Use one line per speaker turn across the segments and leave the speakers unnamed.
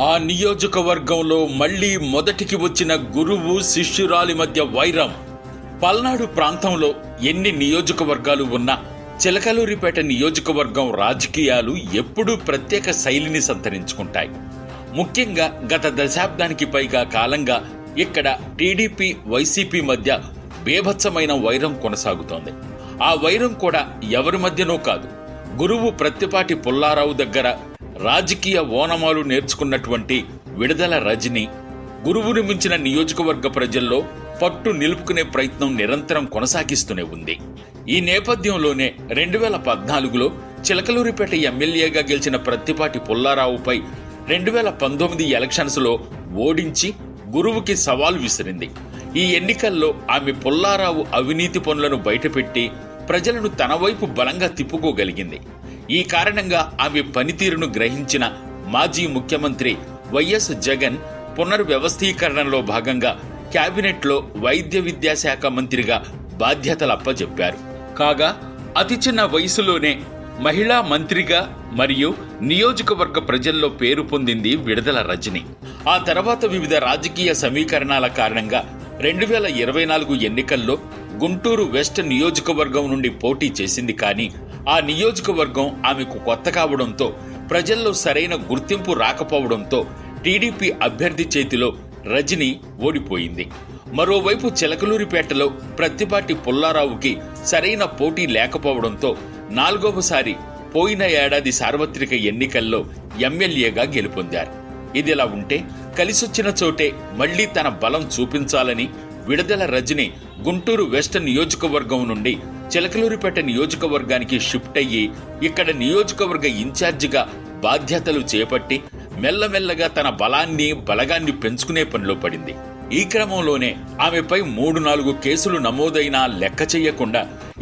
ఆ నియోజకవర్గంలో మళ్లీ మొదటికి వచ్చిన గురువు శిష్యురాలి మధ్య వైరం. పల్నాడు ప్రాంతంలో ఎన్ని నియోజకవర్గాలు ఉన్నా చిలకలూరిపేట నియోజకవర్గం రాజకీయాలు ఎప్పుడూ ప్రత్యేక శైలిని సంతరించుకుంటాయి. ముఖ్యంగా గత దశాబ్దానికి పైగా కాలంగా ఇక్కడ టీడీపీ వైసీపీ మధ్య బేభత్సమైన వైరం కొనసాగుతోంది. ఆ వైరం కూడా ఎవరి మధ్యనో కాదు, గురువు ప్రత్తిపాటి పుల్లారావు దగ్గర రాజకీయ ఓనమాలు నేర్చుకున్నటువంటి విడుదల రజని గురువుని మించిన నియోజకవర్గ ప్రజల్లో పట్టు నిలుపుకునే ప్రయత్నం నిరంతరం కొనసాగిస్తూనే ఉంది. ఈ నేపథ్యంలోనే 2014లో చిలకలూరిపేట ఎమ్మెల్యేగా గెలిచిన ప్రత్తిపాటి పుల్లారావుపై 2019 ఎలక్షన్స్ లో ఓడించి గురువుకి సవాల్ విసిరింది. ఈ ఎన్నికల్లో ఆమె పుల్లారావు అవినీతి పనులను బయటపెట్టి ప్రజలను తన వైపు బలంగా తిప్పుకోగలిగింది. ఈ కారణంగా ఆమె పనితీరును గ్రహించిన మాజీ ముఖ్యమంత్రి వైఎస్ జగన్ పునర్వ్యవస్థీకరణలో భాగంగా కేబినెట్లో వైద్య విద్యాశాఖ మంత్రిగా బాధ్యతలు అప్పజెప్పారు. కాగా అతి చిన్న వయసులోనే మహిళా మంత్రిగా మరియు నియోజకవర్గ ప్రజల్లో పేరు పొందింది విడుదల రజని. ఆ తర్వాత వివిధ రాజకీయ సమీకరణాల కారణంగా 2024 ఎన్నికల్లో గుంటూరు వెస్ట్ నియోజకవర్గం నుండి పోటీ చేసింది. కానీ ఆ నియోజకవర్గం ఆమెకు కొత్త కావడంతో, ప్రజల్లో సరైన గుర్తింపు రాకపోవడంతో టీడీపీ అభ్యర్థి చేతిలో రజని ఓడిపోయింది. మరోవైపు చిలకలూరిపేటలో ప్రత్తిపాటి పుల్లారావుకి సరైన పోటీ లేకపోవడంతో 4వసారి పోయిన ఏడాది సార్వత్రిక ఎన్నికల్లో ఎమ్మెల్యేగా గెలుపొందారు. ఇదిలా ఉంటే కలిసొచ్చిన చోటే మళ్లీ తన బలం చూపించాలని విడుదల రజని గుంటూరు వెస్ట్ నియోజకవర్గం నుండి చిలకలూరిపేట నియోజకవర్గానికి షిఫ్ట్ అయ్యి ఇక్కడ నియోజకవర్గ ఇన్ఛార్జిగా బాధ్యతలు చేపట్టి మెల్లమెల్లగా తన బలగాన్ని పెంచుకునే పనిలో పడింది. ఈ క్రమంలోనే ఆమెపై 3-4 కేసులు నమోదైనా లెక్క చెయ్యకుండా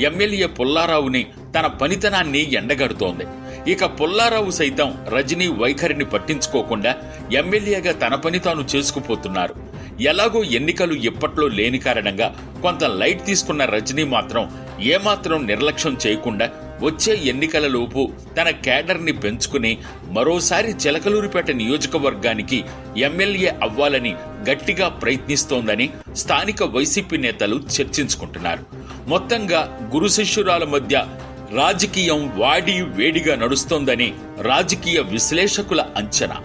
ఎమ్మెల్యే పుల్లారావుని తన పనితనాన్ని ఎండగడుతోంది. ఇక పుల్లారావు సైతం రజనీ వైఖరిని పట్టించుకోకుండా ఎమ్మెల్యేగా తన పని తాను చేసుకుపోతున్నారు. ఎలాగో ఎన్నికలు ఇప్పట్లో లేని కారణంగా కొంత లైట్ తీసుకున్న రజనీ మాత్రం ఏమాత్రం నిర్లక్ష్యం చేయకుండా వచ్చే ఎన్నికలలోపు తన కేడర్ని పెంచుకుని మరోసారి చిలకలూరిపేట నియోజకవర్గానికి ఎమ్మెల్యే అవ్వాలని గట్టిగా ప్రయత్నిస్తోందని స్థానిక వైసీపీ నేతలు చర్చించుకుంటున్నారు. మొత్తంగా గురు శిష్యురాల మధ్య రాజకీయం వాడి వేడిగా నడుస్తోందని రాజకీయ విశ్లేషకుల అంచనా.